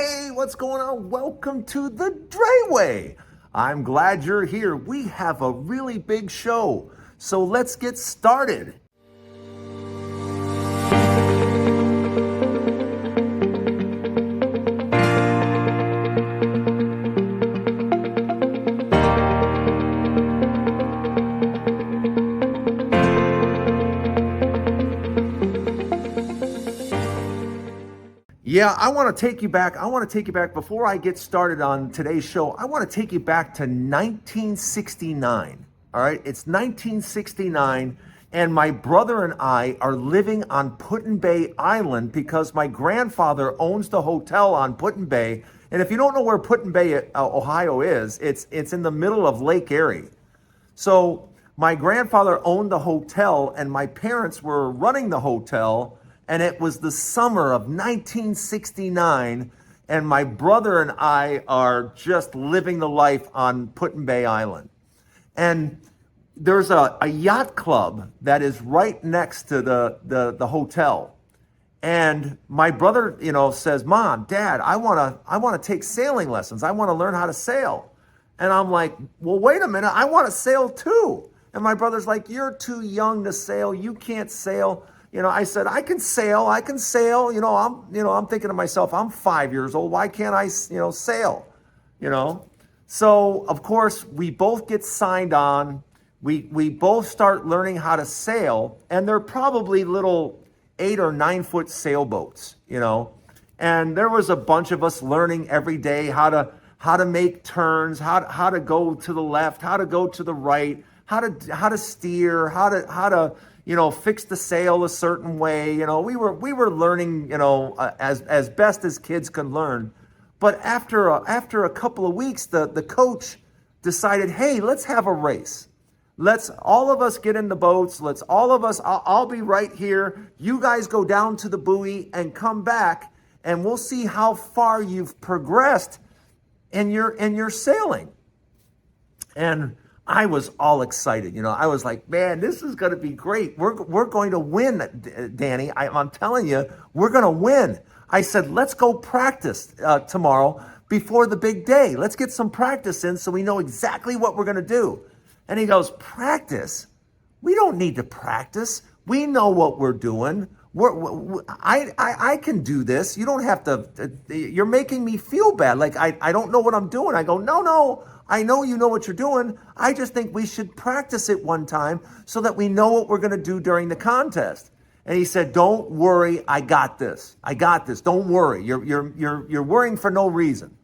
Hey, what's going on? Welcome to the Dray. I'm glad you're here. We have a really big show, so let's get started. Yeah, I want to take you back. Before I get started on today's show. I want to take you back to 1969. All right, it's 1969, and my brother and I are living on Putin Bay Island because my grandfather owns the hotel on Putin Bay. And if you don't know where Putin Bay, Ohio is, it's in the middle of Lake Erie. So my grandfather owned the hotel, and my parents were running the hotel. And it was the summer of 1969, and my brother and I are just living the life on Putin Bay Island. And there's a yacht club that is right next to the hotel. And my brother, says, "Mom, Dad, I want to take sailing lessons. I want to learn how to sail." And I'm like, "Well, wait a minute, I want to sail too." And my brother's like, "You're too young to sail. You can't sail." I said, I can sail. I'm thinking to myself, I'm 5 years old. Why can't I, sail? So of course we both get signed on. We both start learning how to sail, and they're probably little 8 or 9 foot sailboats, and there was a bunch of us learning every day how to make turns, how to go to the left, how to go to the right, how to steer, how to fix the sail a certain way. We were learning, as best as kids can learn. But after a couple of weeks, the coach decided, hey, let's have a race. Let's all of us get in the boats. I'll be right here. You guys go down to the buoy and come back, and we'll see how far you've progressed in your sailing. And I was all excited. I was like, man, this is going to be great. We're going to win, Danny. I'm telling you, we're going to win. I said, let's go practice tomorrow before the big day. Let's get some practice in so we know exactly what we're going to do. And he goes, practice? We don't need to practice. We know what we're doing. I can do this. You don't have to. You're making me feel bad. Like I don't know what I'm doing. I go, no. I know you know what you're doing. I just think we should practice it one time so that we know what we're going to do during the contest. And he said, "Don't worry, I got this. Don't worry. You're worrying for no reason."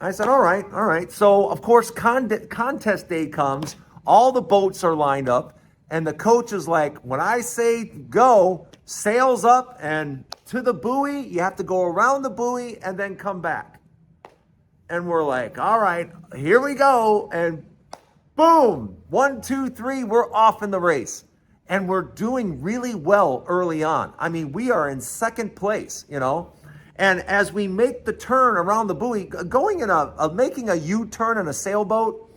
I said, "All right." So of course, contest day comes. All the boats are lined up, and the coach is like, "When I say go, sails up and to the buoy. You have to go around the buoy and then come back." And we're like, all right, here we go. And boom, 1, 2, 3, we're off in the race. And we're doing really well early on. I mean, we are in second place, And as we make the turn around the buoy, making a U-turn in a sailboat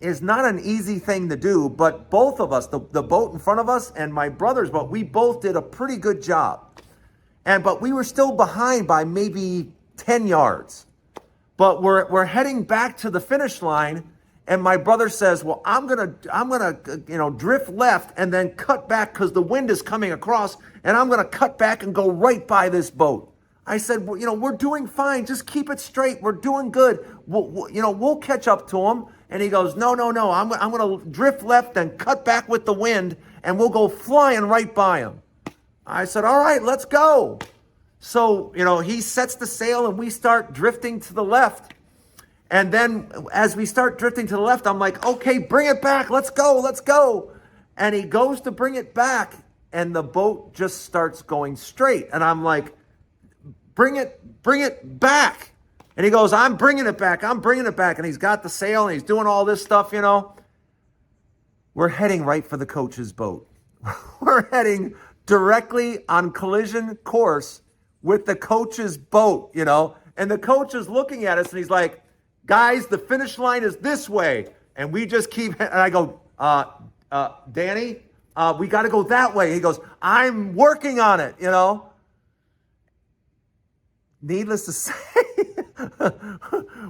is not an easy thing to do. But both of us, the boat in front of us and my brother's boat, we both did a pretty good job. But we were still behind by maybe 10 yards. But we're heading back to the finish line, and my brother says, "Well, I'm gonna drift left and then cut back because the wind is coming across, and I'm gonna cut back and go right by this boat." I said, "Well, we're doing fine. Just keep it straight. We're doing good. We'll catch up to him." And he goes, "No. I'm gonna drift left and cut back with the wind, and we'll go flying right by him." I said, "All right, let's go." So, he sets the sail and we start drifting to the left. And then as we start drifting to the left, I'm like, okay, bring it back. Let's go. And he goes to bring it back, and the boat just starts going straight. And I'm like, bring it back. And he goes, I'm bringing it back. And he's got the sail and he's doing all this stuff, We're heading right for the coach's boat. We're heading directly on collision course with the coach's boat, and the coach is looking at us and he's like, "Guys, the finish line is this way." And we just keep, and I go, Danny, we got to go that way. He goes, "I'm working on it, Needless to say,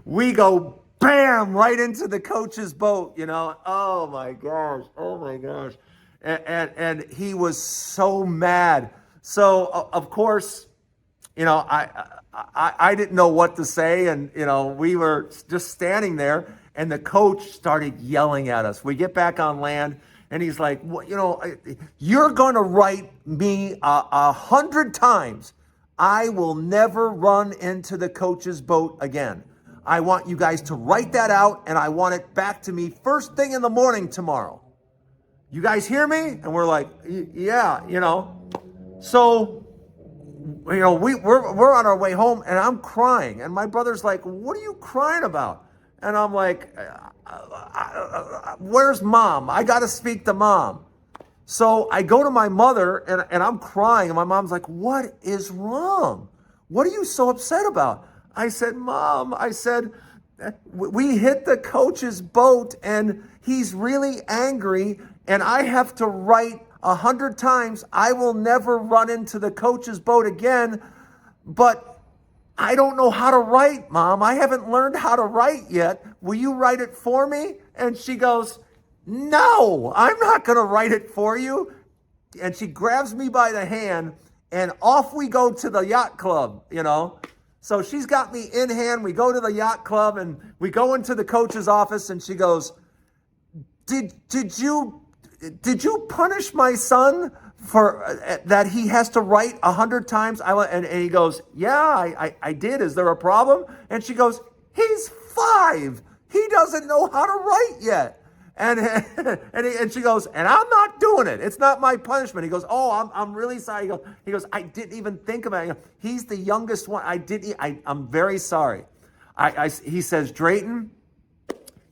we go bam right into the coach's boat, you know. Oh my gosh. Oh my gosh. And he was so mad. So of course, you know, I didn't know what to say, and you know, we were just standing there, and the coach started yelling at us. We get back on land, and he's like, well, you know, you're going to write me 100 times. I will never run into the coach's boat again. I want you guys to write that out, and I want it back to me first thing in the morning tomorrow. You guys hear me? And we're like, yeah, you know. So, you know, we're on our way home, and I'm crying. And my brother's like, what are you crying about? And I'm like, where's mom? I got to speak to mom. So I go to my mother, and I'm crying. And my mom's like, what is wrong? What are you so upset about? I said, Mom, I said, we hit the coach's boat, and he's really angry, and I have to write 100 times, I will never run into the coach's boat again, but I don't know how to write, Mom. I haven't learned how to write yet. Will you write it for me? And she goes, no, I'm not going to write it for you. And she grabs me by the hand, and off we go to the yacht club, you know. So she's got me in hand. We go to the yacht club, and we go into the coach's office, and she goes, did you punish my son for that he has to write 100 times? And he goes, yeah, I did. Is there a problem? And she goes, he's 5. He doesn't know how to write yet. And she goes, and I'm not doing it. It's not my punishment. He goes, oh, I'm really sorry. He goes, I didn't even think about it. He's the youngest one. I'm very sorry. He says, Drayton,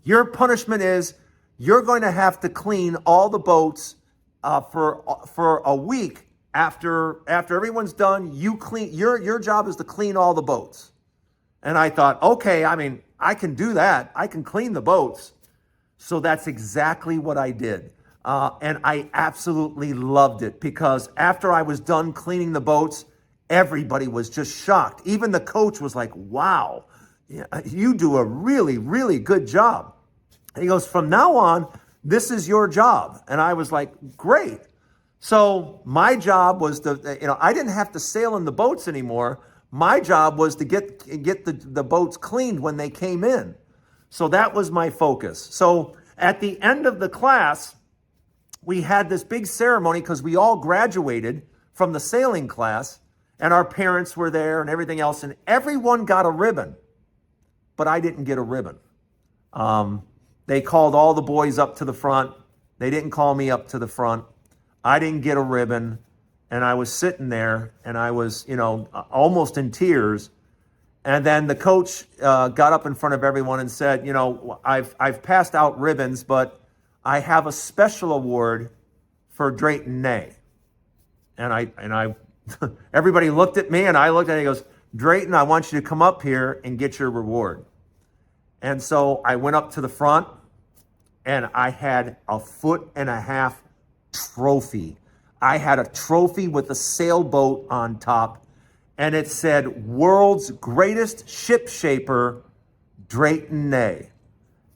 your punishment is you're going to have to clean all the boats for a week after everyone's done. You clean. Your job is to clean all the boats. And I thought, okay, I mean, I can do that. I can clean the boats. So that's exactly what I did. And I absolutely loved it, because after I was done cleaning the boats, everybody was just shocked. Even the coach was like, wow, you do a really, really good job. And he goes, from now on, this is your job. And I was like, great. So my job was to, you know, I didn't have to sail in the boats anymore. My job was to get the boats cleaned when they came in. So that was my focus. So at the end of the class, we had this big ceremony because we all graduated from the sailing class, and our parents were there and everything else, and everyone got a ribbon, but I didn't get a ribbon. They called all the boys up to the front. They didn't call me up to the front. I didn't get a ribbon, and I was sitting there, and I was, you know, almost in tears. And then the coach got up in front of everyone and said, you know, I've passed out ribbons, but I have a special award for Drayton Nay. And I everybody looked at me, and I looked at it, and he goes, Drayton, I want you to come up here and get your reward. And so I went up to the front, and I had a 1.5 foot trophy. I had a trophy with a sailboat on top, and it said, world's greatest ship shaper, Drayton Nay.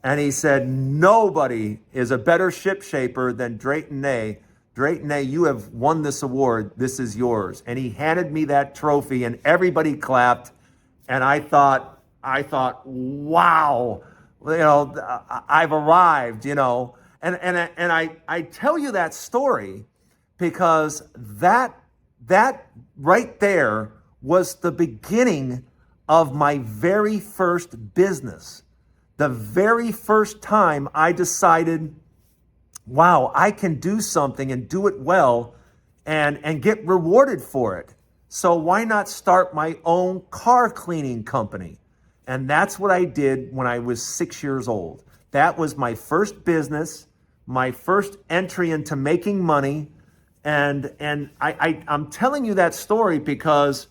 And he said, nobody is a better ship shaper than Drayton Nay. Drayton Nay, you have won this award. This is yours. And he handed me that trophy, and everybody clapped. And I thought, wow, you know, I've arrived, you know. And I tell you that story because that right there was the beginning of my very first business. The very first time I decided, wow, I can do something and do it well and get rewarded for it. So why not start my own car cleaning company? And that's what I did when I was 6 years old. That was my first business, my first entry into making money. And I'm telling you that story because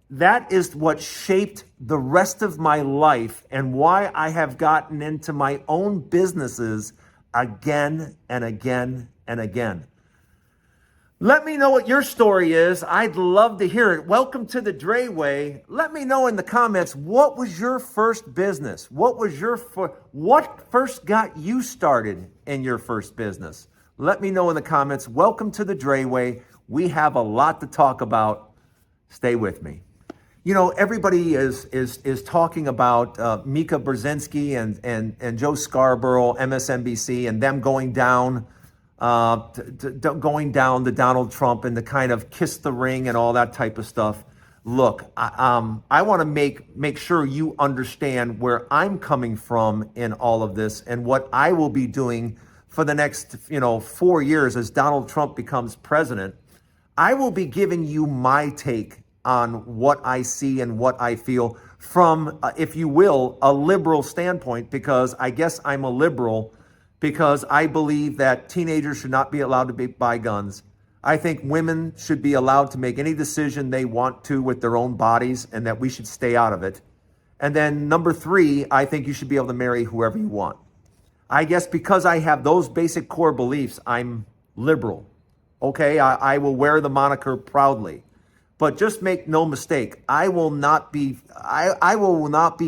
that is what shaped the rest of my life and why I have gotten into my own businesses again and again and again. Let me know what your story is. I'd love to hear it. Welcome to the Dray Way. Let me know in the comments, what was your first business? What first got you started in your first business? Let me know in the comments. Welcome to the Dray Way. We have a lot to talk about. Stay with me. You know, everybody is talking about Mika Brzezinski and Joe Scarborough, MSNBC, and them going down to Donald Trump and to kind of kiss the ring and all that type of stuff. Look, I want to make sure you understand where I'm coming from in all of this and what I will be doing for the next 4 years as Donald Trump becomes president. I will be giving you my take on what I see and what I feel from, if you will, a liberal standpoint, because I guess I'm a liberal because I believe that teenagers should not be allowed to buy guns. I think women should be allowed to make any decision they want to with their own bodies and that we should stay out of it. And then number 3, I think you should be able to marry whoever you want. I guess because I have those basic core beliefs, I'm liberal. Okay, I will wear the moniker proudly. But just make no mistake, I will not be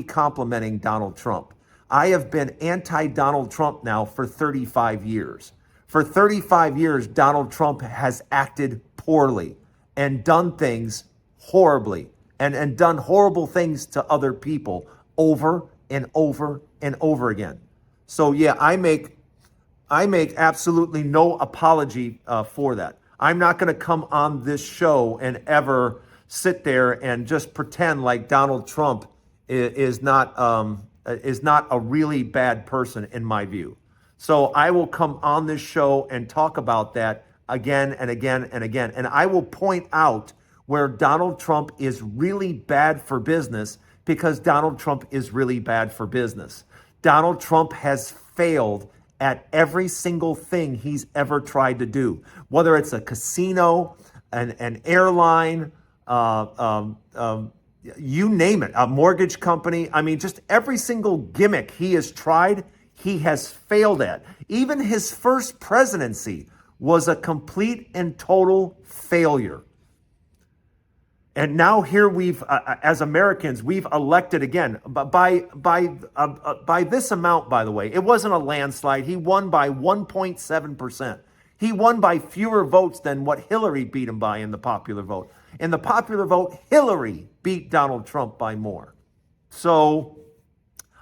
complimenting Donald Trump. I have been anti-Donald Trump now for 35 years. For 35 years, Donald Trump has acted poorly and done things horribly and done horrible things to other people over and over and over again. So yeah, I make absolutely no apology for that. I'm not going to come on this show and ever sit there and just pretend like Donald Trump is not a really bad person in my view. So I will come on this show and talk about that again and again and again. And I will point out where Donald Trump is really bad for business, because Donald Trump is really bad for business. Donald Trump has failed at every single thing he's ever tried to do, whether it's a casino, an airline, you name it, a mortgage company. I mean, just every single gimmick he has tried, he has failed at. Even his first presidency was a complete and total failure. And now here we've, as Americans, we've elected again by this amount. By the way, it wasn't a landslide. He won by 1.7%. He won by fewer votes than what Hillary beat him by in the popular vote. In the popular vote, Hillary beat Donald Trump by more. So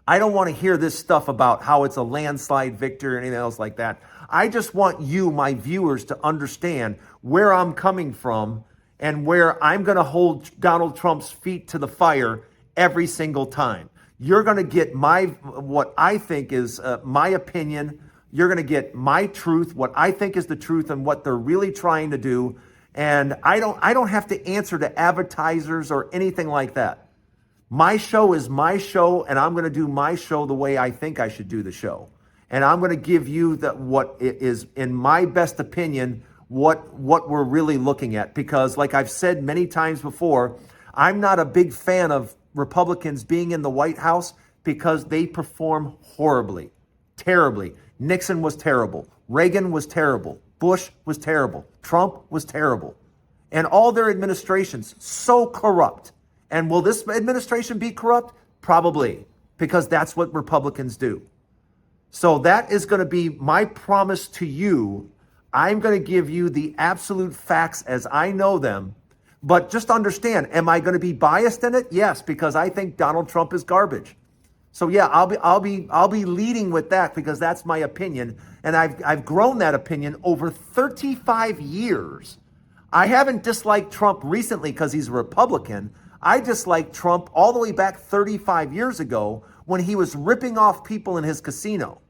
I don't want to hear this stuff about how it's a landslide victory or anything else like that. I just want you, my viewers, to understand where I'm coming from and where I'm going to hold Donald Trump's feet to the fire every single time. You're going to get what I think is my opinion. You're going to get my truth, what I think is the truth, and what they're really trying to do. And I don't have to answer to advertisers or anything like that. My show is my show, and I'm going to do my show the way I think I should do the show. And I'm going to give you what is, in my best opinion, what we're really looking at. Because like I've said many times before, I'm not a big fan of Republicans being in the White House because they perform horribly, terribly. Nixon was terrible. Reagan was terrible. Bush was terrible. Trump was terrible. And all their administrations so corrupt. And will this administration be corrupt? Probably, because that's what Republicans do. So that is going to be my promise to you. I'm going to give you the absolute facts as I know them. But just understand, am I going to be biased in it? Yes, because I think Donald Trump is garbage. So yeah, I'll be leading with that because that's my opinion, and I've grown that opinion over 35 years. I haven't disliked Trump recently because he's a Republican. I disliked Trump all the way back 35 years ago when he was ripping off people in his casino.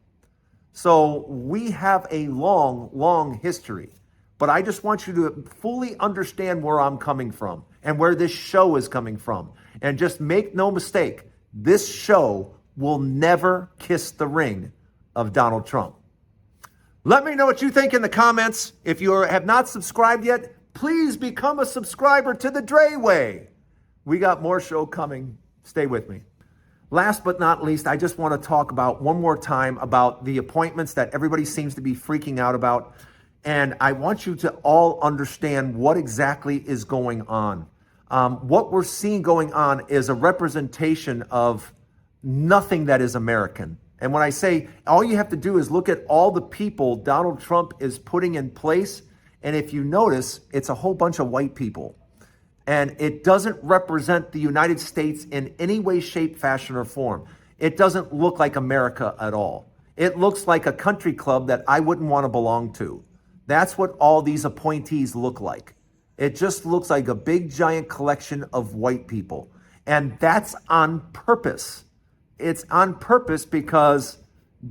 So we have a long, long history. But I just want you to fully understand where I'm coming from and where this show is coming from. And just make no mistake, this show will never kiss the ring of Donald Trump. Let me know what you think in the comments. If you have not subscribed yet, please become a subscriber to the Dray Way. We got more show coming. Stay with me. Last but not least, I just want to talk about one more time about the appointments that everybody seems to be freaking out about. And I want you to all understand what exactly is going on. What we're seeing going on is a representation of nothing that is American. And when I say all you have to do is look at all the people Donald Trump is putting in place. And if you notice, it's a whole bunch of white people. And it doesn't represent the United States in any way, shape, fashion, or form. It doesn't look like America at all. It looks like a country club that I wouldn't want to belong to. That's what all these appointees look like. It just looks like a big, giant collection of white people. And that's on purpose. It's on purpose because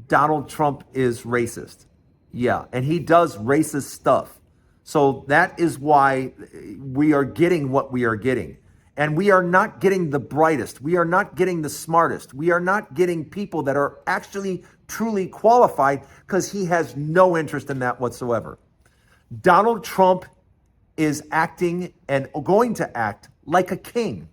Donald Trump is racist. Yeah, and he does racist stuff. So that is why we are getting what we are getting. And we are not getting the brightest. We are not getting the smartest. We are not getting people that are actually truly qualified because he has no interest in that whatsoever. Donald Trump is acting and going to act like a king.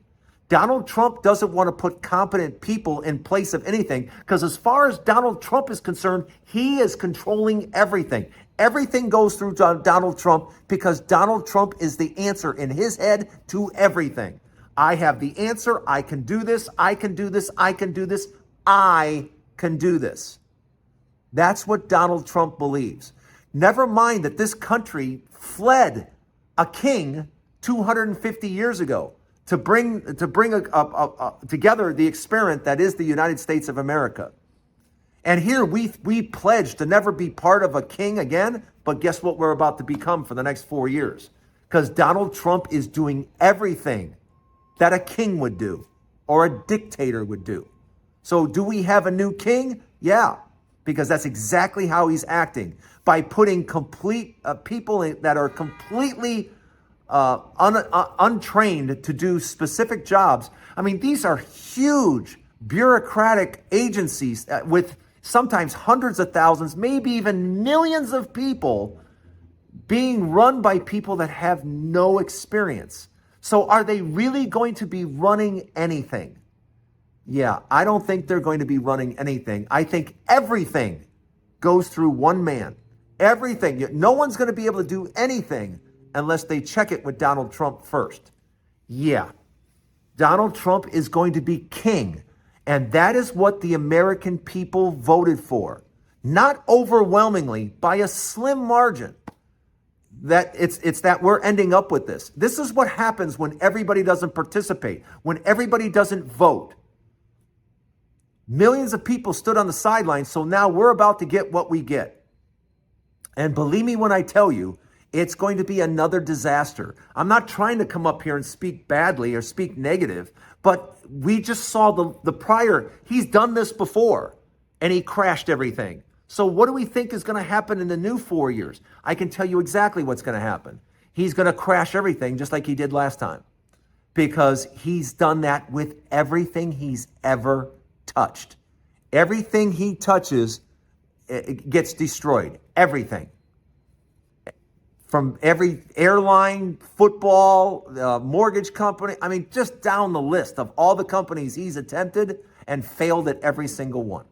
Donald Trump doesn't want to put competent people in place of anything because as far as Donald Trump is concerned, he is controlling everything. Everything goes through Donald Trump because Donald Trump is the answer in his head to everything. I have the answer. I can do this. I can do this. I can do this. I can do this. That's what Donald Trump believes. Never mind that this country fled a king 250 years ago to bring together the experiment that is the United States of America. And here we pledge to never be part of a king again, but guess what we're about to become for the next 4 years? Because Donald Trump is doing everything that a king would do or a dictator would do. So do we have a new king? Yeah, because that's exactly how he's acting, by putting complete people that are completely untrained to do specific jobs. I mean, these are huge bureaucratic agencies with sometimes hundreds of thousands, maybe even millions of people being run by people that have no experience. So are they really going to be running anything? Yeah, I don't think they're going to be running anything. I think everything goes through one man. Everything. No one's going to be able to do anything unless they check it with Donald Trump first. Yeah, Donald Trump is going to be king. And that is what the American people voted for. Not overwhelmingly, by a slim margin. That it's that we're ending up with this. This is what happens when everybody doesn't participate, when everybody doesn't vote. Millions of people stood on the sidelines, so now we're about to get what we get. And believe me when I tell you, it's going to be another disaster. I'm not trying to come up here and speak badly or speak negative, but we just saw the prior. He's done this before, and he crashed everything. So what do we think is going to happen in the new 4 years? I can tell you exactly what's going to happen. He's going to crash everything just like he did last time, because he's done that with everything he's ever touched. Everything he touches, it gets destroyed. Everything. From every airline, football, mortgage company. I mean, just down the list of all the companies he's attempted and failed at every single one.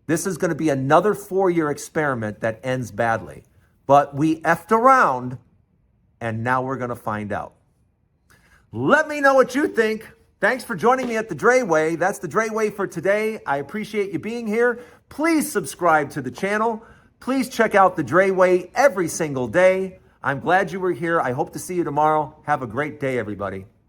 This is going to be another 4-year experiment that ends badly. But we effed around, and now we're going to find out. Let me know what you think. Thanks for joining me at the Dray Way. That's the Dray Way for today. I appreciate you being here. Please subscribe to the channel. Please check out the Dray Way every single day. I'm glad you were here. I hope to see you tomorrow. Have a great day, everybody.